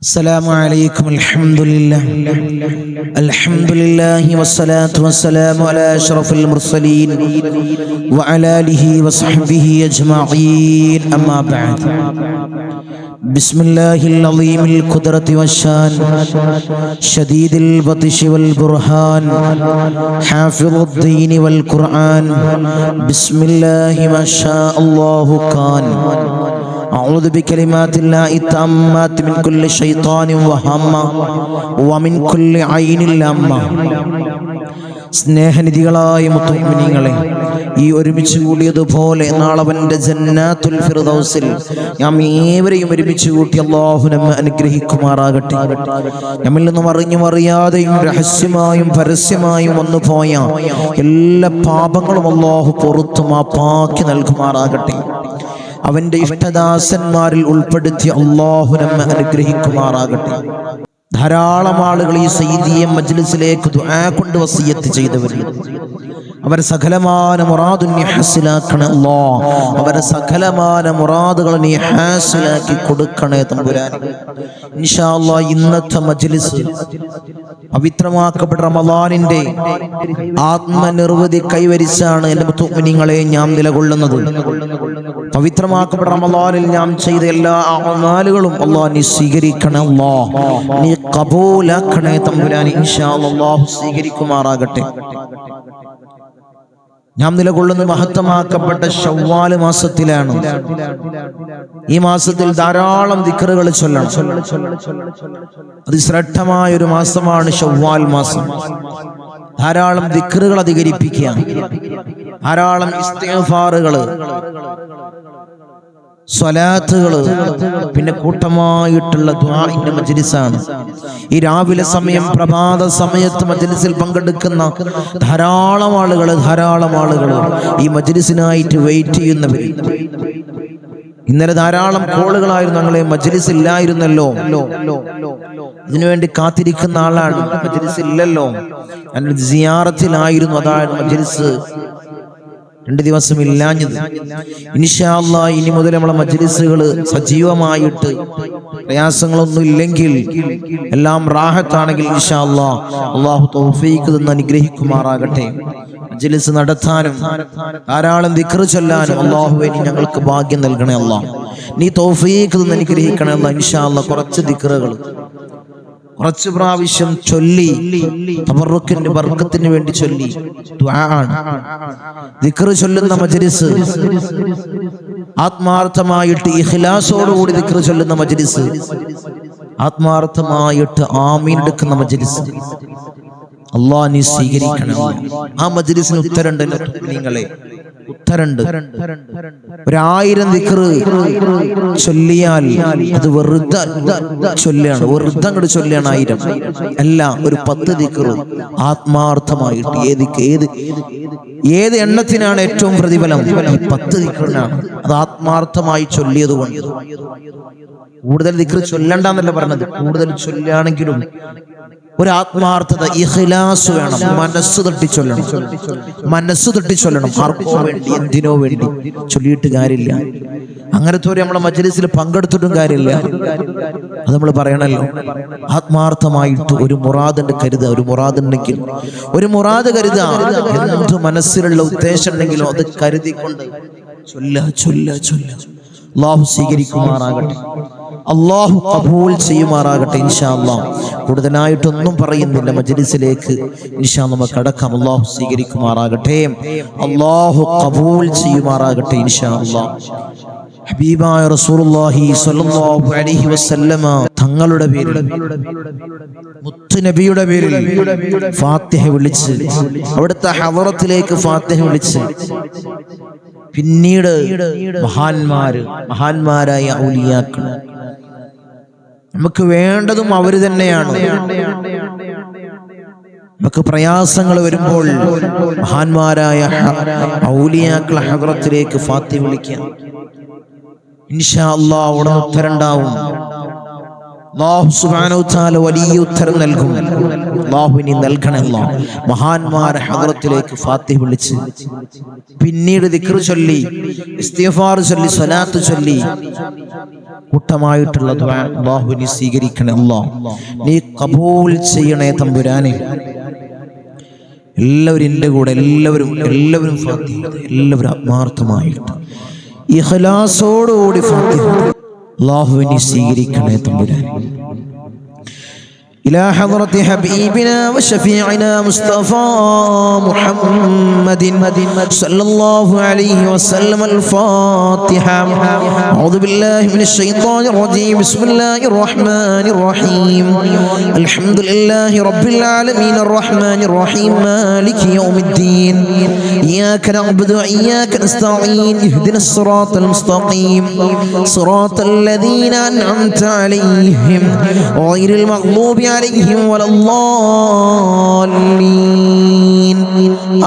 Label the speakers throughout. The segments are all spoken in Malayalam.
Speaker 1: السلام عليكم. الحمد لله والصلاة والسلام على أشرف المرسلين وعلى آله وصحبه أجمعين. أما بعد. بسم الله العظيم القدرة والشان شديد البطش والبرهان حافظ الدين والقرآن بسم الله ما شاء الله كان. أعوذ بكلمات الله التامات من كل شيطان وهمة ومن كل عين لامة. സ്നേഹനിധികളായ മുഅ്മിനീങ്ങളെ, ഈ ഒരുമിച്ച് കൂടിയതുപോലെ നാളവന്റെ ജന്നാത്തുൽ ഫിർദൗസിൽ നാം ഏവരെയും ഒരുമിച്ച് കൂട്ടി അല്ലാഹു നമ്മെ അനുഗ്രഹിക്കുമാറാകട്ടെ. നമ്മിൽ നിന്നും അറിഞ്ഞും അറിയാതെയും രഹസ്യമായും പരസ്യമായും വന്നുപോയ എല്ലാ പാപങ്ങളും അല്ലാഹു പുറത്തു മാപ്പാക്കി നൽകുമാറാകട്ടെ. അവന്റെ ഇഷ്ടദാസന്മാരിൽ ഉൾപ്പെടുത്തി അല്ലാഹു നമ്മെ അനുഗ്രഹിക്കുമാറാകട്ടെ. ധാരാളം ആളുകൾ ഈ സയ്യിദിയ മജ്ലിസിലേക്ക് ദുആ കൊണ്ട് വസിയത്ത് ചെയ്തവരുണ്ട്. അവരെ സകലമാന മുറാദുൻ നീ ഹാസിലാക്കണേ അല്ലാഹ്. അവരെ സകലമാന മുറാദുകൾ നീ ഹാസിലാക്കി കൊടുക്കണേ തമ്പുരാനെ. ഇൻഷാ അല്ലാഹ് ഇന്നത്തെ മജ്ലിസ് പവിത്രമാക്കപ്പെട്ട റമളാനിന്റെ ആത്മനിർവൃതി കൈവരിച്ചാണ് എൻ്റെ മുഅ്മിനീങ്ങളെ ഞാൻ നിലകൊള്ളുന്നത്. പവിത്രമാക്കപ്പെട്ട റമളാനിൽ ഞാൻ ചെയ്ത എല്ലാ അഅ്മാലുകളും അല്ലാഹ് നീ സ്വീകരിക്കണേ അല്ലാഹ്. നീ ഖബൂലാക്കണേ തമ്പുരാനെ. ഇൻഷാ അല്ലാഹ് സ്വീകരിക്കുമാറാകട്ടെ. നാം നിലകൊള്ളുന്ന മഹത്തമാക്കപ്പെട്ട ശവ്വാൽ മാസത്തിലാണ്. ഈ മാസത്തിൽ ധാരാളം ദിക്റുകൾ ചൊല്ലണം. അതിശ്രേഷ്ഠമായ ഒരു മാസമാണ് ശവ്വാൽ മാസം. ധാരാളം ദിക്റുകൾ അധികരിപ്പിക്കുക, ധാരാളം ഇസ്തിഗ്ഫാറുകള്, സ്വലാത്തുകള്, പിന്നെ കൂട്ടമായിട്ടുള്ള ദുആഇന്റെ മജ്ലിസാണ്. ഈ രാവിലെ സമയം പ്രഭാത സമയത്ത് മജ്ലിസിൽ പങ്കെടുക്കുന്ന ധാരാളം ആളുകൾ ഈ മജ്ലിസിനായിട്ട് വെയിറ്റ് ചെയ്യുന്നവർ. ഇന്നലെ ധാരാളം കോളുകളായിരുന്നു, ഞങ്ങളെ മജ്ലിസ് ഇല്ലായിരുന്നല്ലോ, ഇതിനുവേണ്ടി കാത്തിരിക്കുന്ന ആളാണ്. മജ്ലിസ് ഇല്ലല്ലോ, ഞാൻ സിയാറത്തിലായിരുന്നു, അതാണ് മജ്ലിസ് 2 ദിവസം ഇല്ലാഞ്ഞത്. ഇൻഷാ അല്ലാഹ് ഇനി മുതൽ നമ്മളെ മജ്ലിസുകൾ സജീവമായിട്ട് പ്രയാസങ്ങളൊന്നും ഇല്ലെങ്കിൽ, എല്ലാം റാഹത്താണെങ്കിൽ ഇൻഷാ അല്ലാഹ് അല്ലാഹു തൗഫീഖ് തന്ന് അനുഗ്രഹിക്കുമാറാകട്ടെ. മജ്ലിസ് നടത്താനും ധാരാളം ദിക്ർ ചൊല്ലാനും അല്ലാഹുവേ നീ ഞങ്ങൾക്ക് ഭാഗ്യം നൽകണേ അല്ലാഹ്. നീ തൗഫീഖ് തന്ന് അനുഗ്രഹിക്കണേ അല്ലാഹ്. ഇൻഷാ അല്ലാഹ് കുറച്ച് ദിക്റുകൾ കുറച്ച് പ്രാവശ്യം ചൊല്ലി തബറുക്കിന്റെ ബർക്കത്തിന് വേണ്ടി ചൊല്ലി ദുആ ആണ്. ദിക്ർ ചൊല്ലുന്ന മജ്ലിസ്, ആത്മാർത്ഥമായിട്ട് ഇഖ്ലാസോടുകൂടി ദിക്ർ ചൊല്ലുന്ന മജ്ലിസ്, ആത്മാർത്ഥമായിട്ട് ആമീൻ എടുക്കുന്ന മജ്ലിസ് അല്ലാഹ് നീ സ്വീകരിക്കണം. ആ മജ്ലിസിന് ഉത്തരണ്ട് നിങ്ങളെ, ഉത്തരണ്ട്. 1000 ദിക്ർ ചൊല്ലിയാൽ അത് വെറുതെ ചൊല്ലാണ്, വെറുതെ അങ്ങോട്ട് ചൊല്ലാണ് 1000 അല്ല. ഒരു 10 ദിക്ർ ആത്മാർത്ഥമായിട്ട്, ഏത് എണ്ണത്തിനാണ് ഏറ്റവും പ്രതിഫലം? ഈ 10 ദിക്റിനാണ്. അത് ആത്മാർത്ഥമായി ചൊല്ലിയത് കൊണ്ട്. കൂടുതൽ ദിക്ർ ചൊല്ലണ്ടെന്നല്ല പറഞ്ഞത്, കൂടുതൽ ചൊല്ലുകയാണെങ്കിലും ഒരു ആത്മാർത്ഥത, ഇഖ്ലാസ് വേണം. മനസ്സ് തട്ടി ചൊല്ലണം. ആർക്കോ വേണ്ടി, എന്തിനോ വേണ്ടി ചൊല്ലിയിട്ട് കാര്യമില്ല. അങ്ങനത്തെ ഒരു നമ്മളെ മജ്ലിസിൽ പങ്കെടുത്തിട്ടും കാര്യമില്ല. അത് നമ്മൾ പറയണല്ലോ. ആത്മാർത്ഥമായിട്ട് ഒരു മുറാദുണ്ട് കരുതുക. ഒരു മുറാദുണ്ടെങ്കിൽ ഒരു മുറാദ് കരുതുക. എന്ത് മനസ്സിലുള്ള ഉദ്ദേശം ഉണ്ടെങ്കിലും അത് കരുതിക്കൊണ്ട് ചൊല്ല. അല്ലാഹു സ്വീകരിക്കുമാറാകട്ടെ, അല്ലാഹു ഖബൂൽ ചെയ്യുമാറാകട്ടെ. ഇൻഷാ അല്ലാഹ് കൂടുതലായിട്ടൊന്നും പറയുന്നില്ല, മജ്ലിസിലേക്ക് ഇൻഷാ അല്ലാഹ് നമുക്ക് കടക്കാം. അല്ലാഹു സ്വീകരിക്കുമാറാകട്ടെ, അല്ലാഹു ഖബൂൽ ചെയ്യുമാറാകട്ടെ. ഇൻഷാ അല്ലാഹ് ഹബീബായ റസൂലുള്ളാഹി സ്വല്ലല്ലാഹു അലൈഹി വസല്ലമ തങ്ങളുടെ പേരിൽ, മുത്ത് നബിയുടെ പേരിൽ ഫാത്തിഹ വിളിച്ച്, അവിടുത്തെ ഹളറത്തിലേക്ക് ഫാത്തിഹ വിളിച്ച്, പിന്നീട് മഹാന്മാരായ ഔലിയാക്കൾ, നമുക്ക് വേണ്ടതും അവര് തന്നെയാണ്. നമുക്ക് പ്രയാസങ്ങൾ വരുമ്പോൾ മഹാന്മാരായ ഔലിയാക്കളെ ഹളറത്തിലേക്ക് ഫാത്തിഹ വിളിക്കാം. ഇൻഷാ അല്ലാഹ് അവിടെ ഉത്തരണ്ടാവും. അല്ലാഹു സുബ്ഹാനഹു വ തആല വലിയ ഉത്തരം നൽകും. അല്ലാഹുവിനെ നൽകണമല്ലോ. മഹാന്മാരെ ഹദ്റത്തിലേക്ക് ഫാത്തിഹ വിളിച്ച് പിന്നീട് ദിക്ർ ചൊല്ലി, ഇസ്തിഗ്ഫാർ ചൊല്ലി, സ്വലാത്ത് ചൊല്ലി കൂട്ടമായിട്ടുള്ള ദുആ അല്ലാഹുവിനെ സ്വീകരിക്കണേ. അല്ലാഹ് നീ ഖബൂൽ ചെയ്യണേ തമ്പുരാനെ. എല്ലാവരും എൻ്റെ കൂടെ, എല്ലാവരും ഫാത്തിഹ, എല്ലാവരും ആത്മാർത്ഥമായിട്ട് ഇഖ്ലാസോടുകൂടി ഫാത്തിഹ. അല്ലാഹുവിനെ സ്വീകരിക്കണേ തമ്പുരാനെ. إلى حضرة حبيبنا وشفيعنا مصطفى محمد صلى الله عليه وسلم. الفاتحة. أعوذ بالله من الشيطان الرجيم. بسم الله الرحمن الرحيم. الحمد لله رب العالمين الرحمن الرحيم مالك يوم الدين. إياك نعبد وإياك نستعين. اهدنا الصراط المستقيم صراط الذين أنعمت عليهم غير المغضوب عليهم ولا الضالين.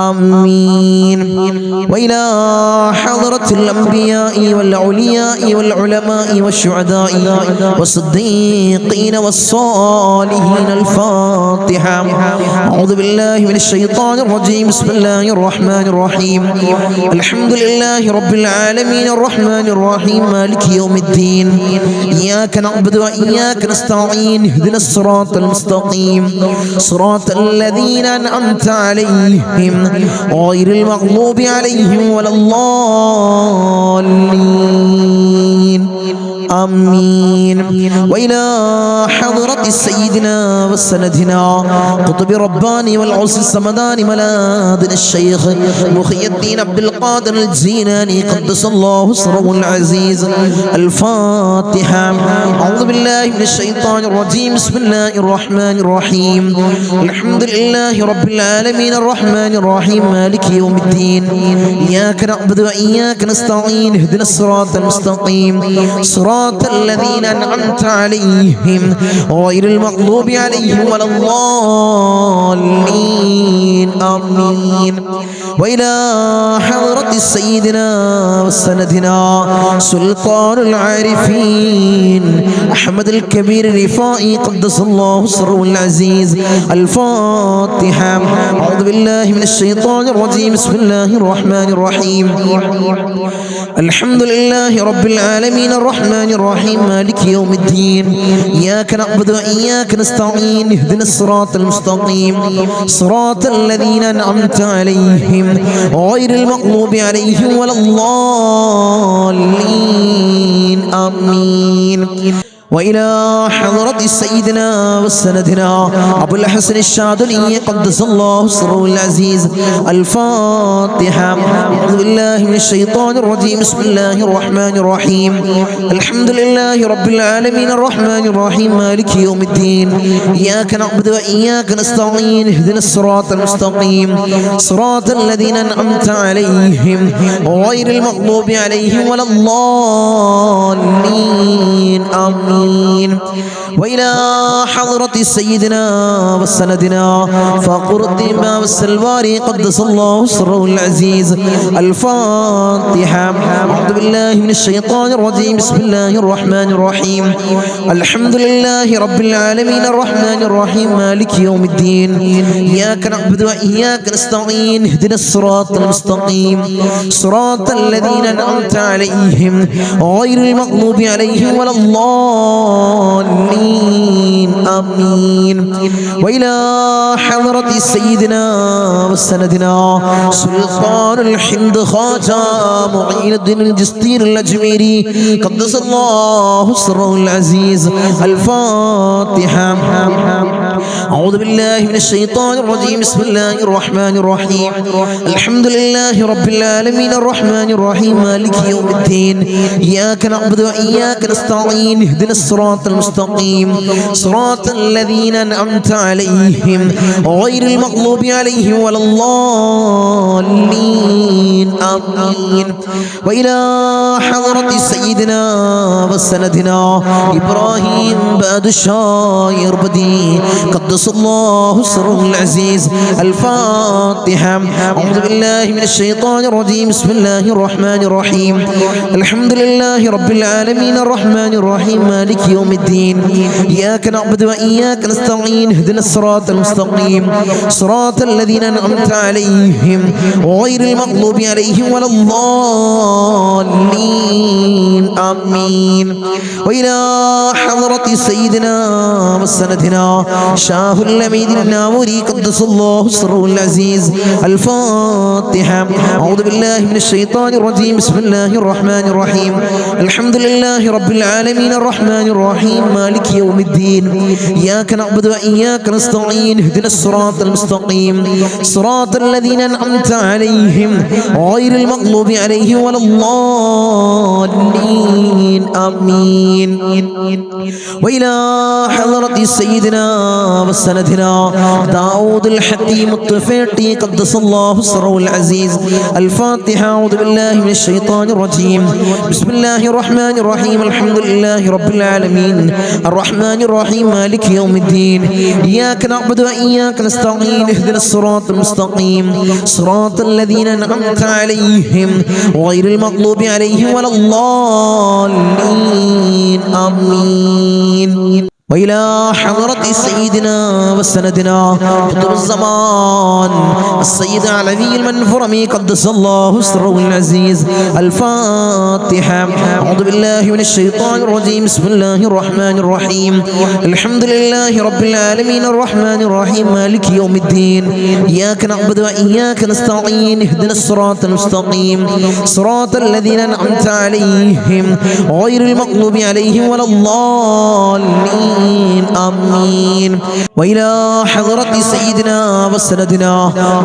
Speaker 1: آمين. وإلى حضرة الأنبياء والأولياء والعلماء والشهداء والصديقين والصالحين. الفاتحة. أعوذ بالله من الشيطان الرجيم. بسم الله الرحمن الرحيم. الحمد لله رب العالمين الرحمن الرحيم مالك يوم الدين. إياك نعبد وإياك نستعين. اهدنا الصراط المستقيم صراط الذين أنعمت عليهم غير المغضوب عليهم ولا الضالين. آمين. وإلى حضرة سيدنا وسندنا قطب رباني والعوس السمداني ملاذنا الشيخ محي الدين عبد القادر الجيلاني قدس الله سره العزيز. الفاتحة. أعوذ بالله من الشيطان الرجيم. بسم الله الرحمن الرحيم. الحمد لله رب العالمين الرحمن الرحيم مالك يوم الدين. إياك نعبد وإياك نستعين. اهدنا الصراط المستقيم صراط الذين أنعمت عليهم غير المغضوب عليهم ولا الضالين. آمين. وإلى حضرة سيدنا وسندنا سلطان العارفين أحمد الكبير الرفائي قدس الله سره العزيز. الفاتحة. أعوذ بالله من الشيطان الرجيم. بسم الله الرحمن الرحيم. الحمد لله رب العالمين الرحمن الرحيم مالك يوم الدين. إياك نعبد وإياك نستعين. اهدنا الصراط المستقيم صراط الذين أنعمت عليهم غير المغضوب عليهم ولا الضالين. آمين. وإلى حضرة سيدنا وسندنا أبو الحسن الشاذلي قدس الله سره العزيز. الفاتحة. أعوذ بالله من الشيطان الرجيم. بسم الله الرحمن الرحيم. الحمد لله رب العالمين الرحمن الرحيم مالك يوم الدين. إياك نعبد وإياك نستعين. اهدنا الصراط المستقيم صراط الذين أنعمت عليهم غير المغضوب عليهم ولا الضالين. آمين. وإلى حضرة سيدنا وسندنا فقر الدماء والسلواري قدس الله سره العزيز. الفاتحة. أعوذ بالله من الشيطان الرجيم. بسم الله الرحمن الرحيم. الحمد لله رب العالمين الرحمن الرحيم مالك يوم الدين. إياك نعبد وإياك نستعين. اهدنا الصراط المستقيم صراط الذين أنعمت عليهم غير المغضوب عليهم ولا الضالين. آمين. وإلى حضرة سيدنا وسندنا سلطان الحمد خواجة معين الدين الجستير الأجميري قدس الله سره العزيز. الفاتحة. أعوذ بالله من الشيطان الرجيم. بسم الله الرحمن الرحيم. الحمد لله رب العالمين الرحمن الرحيم مالك يوم الدين. إياك نعبد وإياك نستعين. اهدنا الصراط المستقيم صراط الذين أنعمت عليهم غير المغضوب عليهم ولا الضالين. آمين. وإلى حضرة سيدنا وسندنا إبراهيم بادشاه يربدي قدس الله سره العزيز. الفاتحة. أعوذ بالله من الشيطان الرجيم. بسم الله الرحمن الرحيم. الحمد لله رب العالمين الرحمن الرحيم مالك مالك يوم الدين إياك نعبد وإياك نستعين اهدنا الصراط المستقيم صراط الذين أنعمت عليهم غير المغضوب عليهم ولا الضالين آمين. وإلى حضرة سيدنا وسندنا شاه الأمين الناوري قدس الله سره العزيز الفاتحة. أعوذ بالله من الشيطان الرجيم. بسم الله الرحمن الرحيم. الحمد لله رب العالمين الرحمن الرحيم مالك يوم الدين إياك نعبد وإياك نستعين اهدنا الصراط المستقيم صراط الذين أنعمت عليهم غير المغضوب عليهم ولا الضالين آمين. وإلى حضرة سيدنا وسندنا داود الحكيم الطفيلي قدس الله سره العزيز الفاتحة. أعوذ بالله من الشيطان الرجيم. بسم الله الرحمن الرحيم. الحمد لله رب العالمين الرحمن الرحيم مالك يوم الدين إياك نعبد وإياك نستعين اهدنا الصراط المستقيم صراط الذين أنعمت عليهم غير المغضوب عليهم ولا الضالين آمين. وإلى حضرة سيدنا وسندنا قطب الزمان السيد علوي المنفرمي قدس الله سره العزيز الفاتحة. أعوذ بالله من الشيطان الرجيم. بسم الله الرحمن الرحيم. الحمد لله رب العالمين الرحمن الرحيم مالك يوم الدين إياك نعبد وإياك نستعين اهدنا الصراط المستقيم صراط الذين أنعمت عليهم غير المغضوب عليهم ولا الضالين آمين. وإلى حضرة سيدنا وسندنا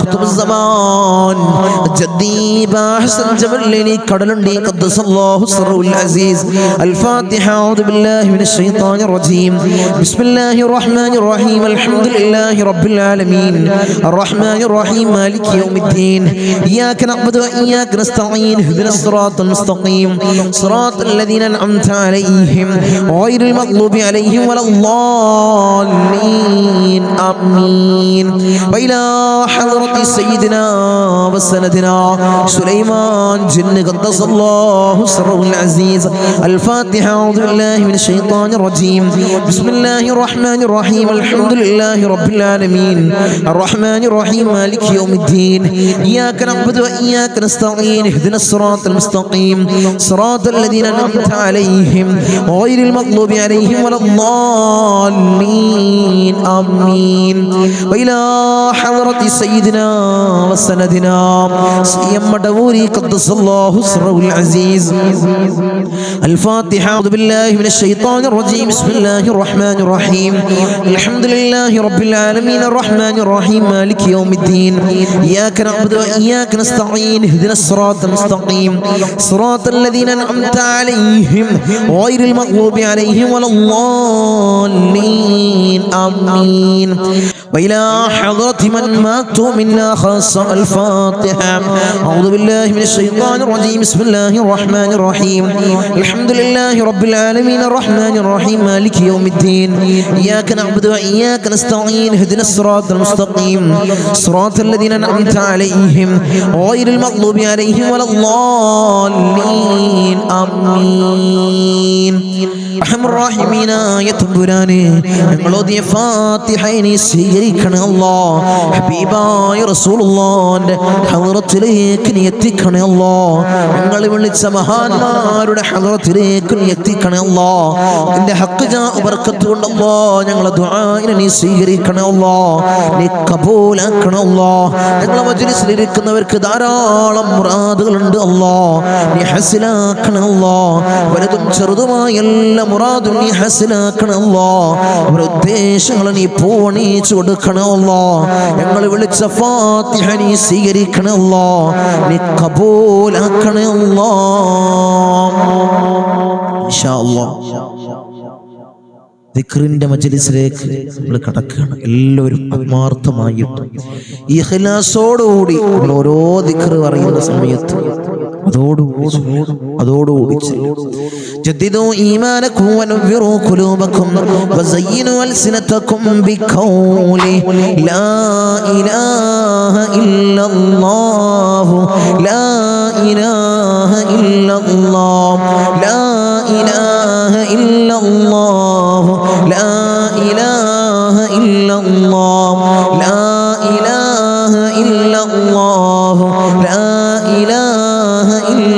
Speaker 1: قطب الزمان جدي باحسن جبلني كدلني قدس الله سره العزيز الفاتحة. أعوذ بالله من الشيطان الرجيم. بسم الله الرحمن الرحيم. الحمد لله رب العالمين الرحمن الرحيم مالك يوم الدين إياك نعبد وإياك نستعين اهدنا الصراط المستقيم صراط الذين أنعمت عليهم غير المغضوب عليهم ولا الضالين آمين. وإلى حضرة سيدنا وسندنا سليمان جن قدس الله سره العزيز الفاتحة. أعوذ بالله من الشيطان الرجيم. بسم الله الرحمن الرحيم. الحمد لله رب العالمين الرحمن الرحيم مالك يوم الدين إياك نعبد وإياك نستعين اهدنا الصراط المستقيم صراط الذين أنعمت عليهم غير المغضوب عليهم ولا الضالين آمين. وإلى حضرة سيدنا وسندنا سيم مدوري قدس الله سره العزيز الفاتحة. أعوذ بالله من الشيطان الرجيم. بسم الله الرحمن الرحيم. الحمد لله رب العالمين الرحمن الرحيم مالك يوم الدين إياك نعبد وإياك نستعين اهدنا الصراط المستقيم صراط الذين أنعمت عليهم غير المغضوب عليهم ولا الضالين آمين. وإلى حضرة من ماتوا منا خاصة الفاتحة. أعوذ بالله من الشيطان الرجيم. بسم الله الرحمن الرحيم. الحمد لله رب العالمين الرحمن الرحيم مالك يوم الدين إياك نعبد وإياك نستعين اهدنا الصراط المستقيم صراط الذين أنعمت عليهم غير المغضوب عليهم ولا الضالين آمين. أرحم الراحمين يا തമ്പുരാനെ ഞങ്ങളോദിയ ഫാത്തിഹയെ സ്വീകരിക്കണേ അല്ലാഹ്. ഹബീബായ റസൂലുള്ളാഹിന്റെ ഹളറത്തിലേക്ക് നീ എത്തിക്കണേ അല്ലാഹ്. ഞങ്ങൾ വിളിച്ച മഹാന്മാരുടെ ഹളറത്തിലേക്ക് നീ എത്തിക്കണേ അല്ലാഹ്. നിന്റെ ഹഖ് ജാ ബർക്കത്ത് കൊണ്ട് അല്ലാഹ് ഞങ്ങളെ ദുആഇനെ നീ സ്വീകരിക്കണേ അല്ലാഹ്. നീ കബൂലാക്കണേ അല്ലാഹ്. ഞങ്ങളെ മജ്ലിസിൽ ഇരിക്കുന്നവർക്ക് ധാരാളം മുറാദുകളുണ്ട് അല്ലാഹ്. നീ ഹസിലാക്കണേ അല്ലാഹ്. വലുതും ചെറുതുമായ എല്ലാ മുറാദും നീ ഹസിലാക്കണേ അല്ലാഹ്. അവരുടെ ഉദ്ദേശങ്ങൾ നീ പൂവണിച്ചു കൊടുക്കണേ അല്ലാഹ്. ഞങ്ങൾ വിളിച്ച ഫാത്തിഹ നീ സ്വീകരിക്കണേ അല്ലാഹ്. നീ കബൂലാക്കണേ അല്ലാഹ്. ഇൻഷാ അല്ലാഹ് ദിക്റിന്റെ മജ്ലിസിലേക്ക് നമ്മൾ കടക്കുകയാണ്. എല്ലാവരും ആത്മാർത്ഥമായിട്ട് ഇഖ്ലാസോടുകൂടി നമ്മൾ ഓരോ ദിക്ർ പറയുന്ന സമയത്ത് അതോടുകൂടി ജദ്ദിദു ഈമാനക്കും വനവ്വിറു ഖുലൂബക്കും വസയ്യിനു അൽസിനതക്കും ബിഖൗലി ലാ ഇലാഹ ഇല്ലല്ലാഹു ലാ ഇലാഹ ഇല്ലല്ലാഹു ലാ ഇലാഹ ഇല്ലല്ലാഹു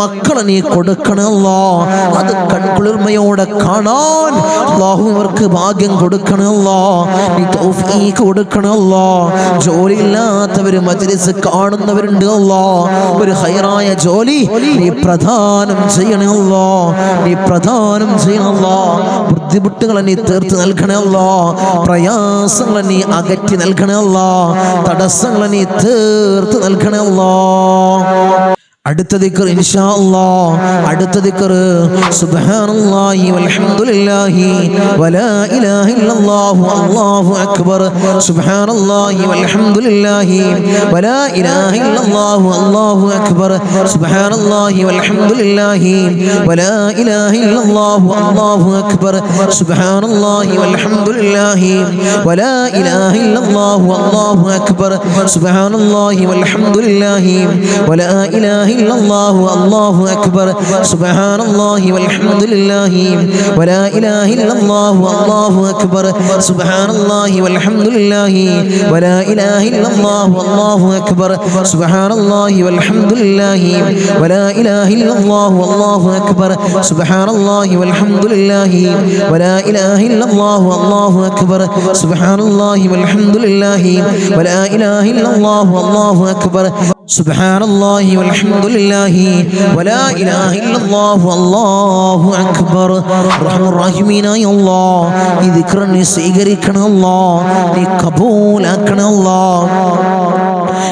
Speaker 1: മക്കളെ നീ കൊടുക്കണല്ലോ. അത് കൺകുളിർമയോടെ കാണാൻ അല്ലാഹു അവർക്ക് ഭാഗ്യം കൊടുക്കണല്ലോ. നീ തൗഫീഖ് കൊടുക്കണല്ലോ. ജോലിയില്ലാത്തവര് മജ്ലിസ് കാണുന്നവരുണ്ട് അല്ലാ, ഒരു ഖൈറായ ജോലി നീ പ്രദാനം ചെയ്യണല്ലോ. നീ പ്രദാനം ചെയ്യണല്ലോ. ബുദ്ധിമുട്ടുകളെ നീ തീർത്ത് നൽകണല്ലോ. പ്രയാസങ്ങളെ നീ അകറ്റി നൽകണല്ലോ. തടസ്സങ്ങളെ നീ തീർത്ത് നൽകണല്ലോ. അടുത്ത ദിക്ർ ഇൻഷാ അല്ലാഹ്. അടുത്ത ദിക്ർ സുബ്ഹാനല്ലാഹി വൽഹംദുലില്ലാഹി വലാ ഇലാഹ ഇല്ലല്ലാഹു അല്ലാഹു അക്ബർ. സുബ്ഹാനല്ലാഹി വൽഹംദുലില്ലാഹി വലാ ഇലാഹ ഇല്ലല്ലാഹു അല്ലാഹു അക്ബർ. സുബ്ഹാനല്ലാഹി വൽഹംദുലില്ലാഹി വലാ ഇലാഹ ഇല്ലല്ലാഹു അല്ലാഹു അക്ബർ. സുബ്ഹാനല്ലാഹി വൽഹംദുലില്ലാഹി വലാ ഇലാഹ ഇല്ലല്ലാഹു അല്ലാഹു അക്ബർ. സുബ്ഹാനല്ലാഹി വൽഹംദുലില്ലാഹി വലാ ഇലാഹ ഇല്ലല്ലാഹു അല്ലാഹു അക്ബർ. സുബ്ഹാനല്ലാഹി വൽഹംദുലില്ലാഹി വലാ ഇലാഹ ഇല്ലല്ലാഹു അല്ലാഹു അക്ബർ. സുബ്ഹാനല്ലാഹി വൽഹംദുലില്ലാഹി വലാ ഇലാഹ ഇല്ലല്ലാഹു അല്ലാഹു അക്ബർ. സുബ്ഹാനല്ലാഹി വൽഹംദുലില്ലാഹി വലാ ഇലാഹ ഇല്ലല്ലാഹു അല്ലാഹു അക്ബർ. സുബ്ഹാനല്ലാഹി വൽഹംദുലില്ലാഹി വലാ ഇലാഹ ഇല്ലല്ലാഹു അല്ലാഹു അക്ബർ. സുബ്ഹാനല്ലാഹി വൽഹംദുലില്ലാഹി വലാ ഇലാഹ ഇല്ലല്ലാഹു അല്ലാഹു അക്ബർ. സുബ്ഹാനല്ലാഹി വൽഹംദുലില്ലാഹി വലാ ഇലാഹ ഇല്ലല്ലാഹു അല്ലാഹു അക്ബർ. റഹ്മാൻ റഹീമീനായ അല്ലാഹ്, ഈ ദിക്ർ നീ സ്വീകരിക്കണം അല്ലാഹ്, നീ കബൂലാക്കണം അല്ലാഹ്.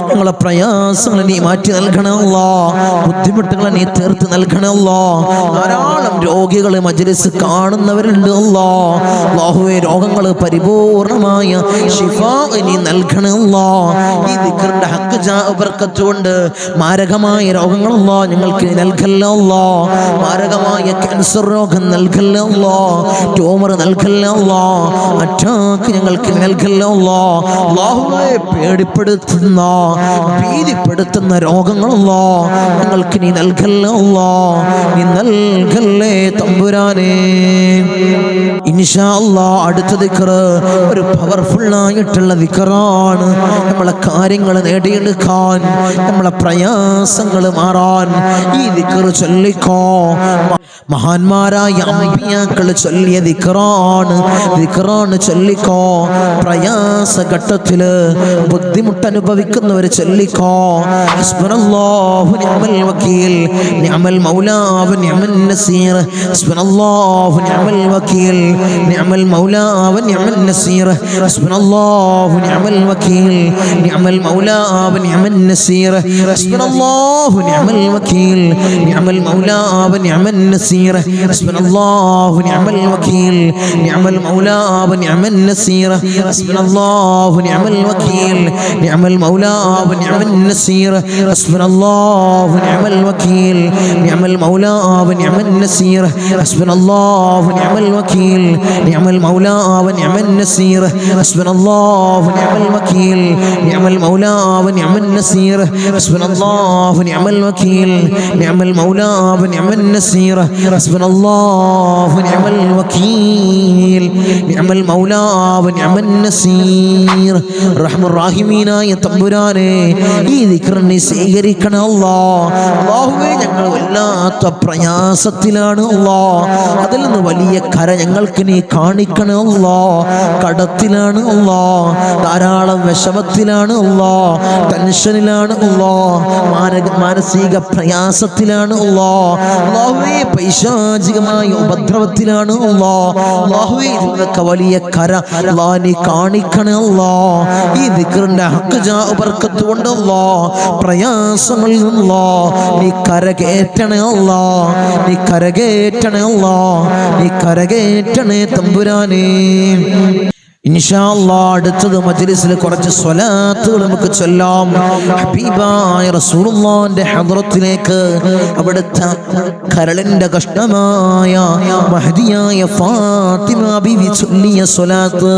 Speaker 1: ഞങ്ങളെ പ്രയാസങ്ങളെ നീ മാറ്റി നൽകണം അല്ലാഹ്, ബുദ്ധിമുട്ടുകളെ നീ തീർത്ത് നൽകണം അല്ലാഹ്. ധാരാളം രോഗികൾ മജ്ലിസ് കാണുന്നവരുണ്ട് അല്ലാഹ്. അല്ലാഹുവേ, രോഗങ്ങൾ പരിപൂർണമായ ശിഫാ നീ നൽകണം അല്ലാഹ്. ഈ ദിക്റിന്റെ ഹഖ് ജാ ബർക്കത്ത് കൊണ്ട് മാരകമായ രോഗങ്ങൾ അല്ലാഹ് ഞങ്ങൾക്ക് നൽകല്ലോ അല്ലാഹ്. മാരകമായ ക്യാൻസർ രോഗം നൽകല്ലോ അല്ലാഹ്, ട്യൂമർ നൽകല്ലോ അല്ലാഹ്, അറ്റാക്ക് ഞങ്ങൾക്ക് നൽകല്ലോ അല്ലാഹ്. അല്ലാഹുവേ, പേടിപ്പെടുത്തുന്ന ഭീതിപ്പെടുത്തുന്ന രോഗങ്ങളല്ലോ ഞങ്ങൾക്ക് നീ നൽകല്ലോ അല്ലാഹ്, നീ നൽകല്ലേ തമ്പുരാനേ. ഇൻഷാ അല്ലാഹ് അടുത്ത ദിക്ർ ഒരു പവർഫുൾ ആയിട്ടുള്ള ദിക്റാണ്. നമ്മളെ കാര്യങ്ങൾ നേടിയെടുക്കാൻ, നമ്മളെ പ്രയാസങ്ങൾ മാറാൻ ഈ ദിക്ർ ചൊല്ലിക്കോ. മഹാന്മാരായ അമ്പിയാക്കൾ ചൊല്ലിയ ദിക്റാണ് ചൊല്ലിക്കോ. പ്രയാസഘട്ടത്തില് ബുദ്ധിമുട്ട് അനുഭവിക്കുന്നവർ ചൊല്ലിക്കോ. ഹസ്ബുനല്ലാഹു നിഅമൽ വകീൽ നിഅമൽ മൗലാ വ നിഅമൻ നസീർ. ഹസ്ബുനല്ലാഹു നിഅമൽ വകീൽ നിഅമൽ മൗലാ വ നിഅമൻ നസീർ. ഹസ്ബുനല്ലാഹു നിഅമൽ വകീൽ നിഅമൽ മൗലാ വ നിഅമൻ നസീർ. ഹസ്ബുനല്ലാഹു നിഅമൽ വകീൽ നിഅമൽ മൗലാ വ നിഅമൻ നസീർ. ഹസ്ബുനല്ലാഹു നിഅമൽ വകീൽ നിഅമൽ മൗലാ വ നിഅമൻ നസീർ. ഹസ്ബുനല്ലാഹു നിഅമൽ വകീൽ നിഅമൽ മൗലാ വ നിഅമൻ നസീർ. ഹസ്ബുനല്ലാഹു നിഅമൽ വകീൽ നിഅമൽ മൗലാ വ നിഅമൻ നസീർ. ഹസ്ബുനല്ലാഹു നിഅമൽ വകീൽ നിഅമൽ മൗലാ വ നിഅമൻ നസീർ. ഹസ്ബുനല്ലാഹു നിഅമൽ വകീൽ നിഅമൽ മൗലാ വ നിഅമൻ നസീർ. ഹസ്ബുനല്ലാഹു നിഅമൽ വകീൽ നിഅമൽ മൗലാ വ നിഅമൻ നസീർ. ഹസ്ബുനല്ലാഹു നിഅമൽ വകീൽ നിഅമൽ മൗലാ വ നിഅമൻ നസീർ. റഹ്മാൻ റഹീമീനായ തമ്പുരാനേ, ഈ ദിക്ർ നീ സ്വീകരിക്കണം അല്ലാഹ്. അല്ലാഹുവേ, ഞങ്ങൾ വല്ലാത്ത പ്രയാസത്തിലാണ് അല്ലാഹ്, അതിൽ നിന്ന് വലിയ കര ഞങ്ങൾക്ക് നീ കാണിക്കണം അല്ലാഹ്. കടത്തിലാണ് അല്ലാഹ്, ധാരാളം വിഷമത്തിലാണ് അല്ലാഹ്, ടെൻഷനിലാണ് അല്ലാഹ്, മാനസിക പ്രയാസത്തിലാണ് അല്ലാഹ്. അല്ലാഹുവേ, പൈശാചികമായ ഉപദ്രവത്തിലാണ് അല്ലാഹ്. അല്ലാഹുവേ, ഇതിനൊക്കെ വലിയ കര അല്ലാഹ് നീ കാണിക്കണം അല്ലാഹ്. ഈ ദിക്റിന്റെ ഹഖ് ജാ ബർക്കത്ത് കൊണ്ട് അല്ലാഹ് പ്രയാസങ്ങളിൽ നിന്നല്ലാഹ് നീ കരകേറ്റണേ അല്ലാഹ്, നീ കരകേറ്റണേ അല്ലാഹ്, നീ കരകേറ്റണേ തമ്പുരാനേ. ഇൻഷാ അല്ലാഹ് അടുത്തത് മജ്ലിസിൽ കുറച്ച് സ്വലാത്തുകൾ നമുക്ക് ചൊല്ലാം. ഹബീബായ റസൂലുള്ളാഹിന്റെ ഹദ്റത്തിലേക്ക്, അവിടുത്തെ കരളിന്റെ കഷ്ണമായ മഹദിയായ ഫാത്തിമ ബീവി ചൊല്ലിയ സ്വലാത്ത്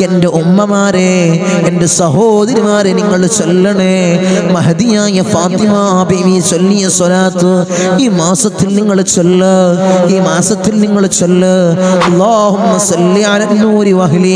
Speaker 1: എൻ്റെ ഉമ്മമാരെ, എൻ്റെ സഹോദരിമാരെ നിങ്ങൾ ചൊല്ലണേ. മഹദിയായ ഫാത്തിമ ബീവി ചൊല്ലിയ സ്വലാത്ത് ഈ മാസത്തിൽ നിങ്ങൾ ചൊല്ല്, ഈ മാസത്തിൽ നിങ്ങൾ ചൊല്ല്. അല്ലാഹുമ്മ സല്ലി അലൻ നൂരി വഹ്ലി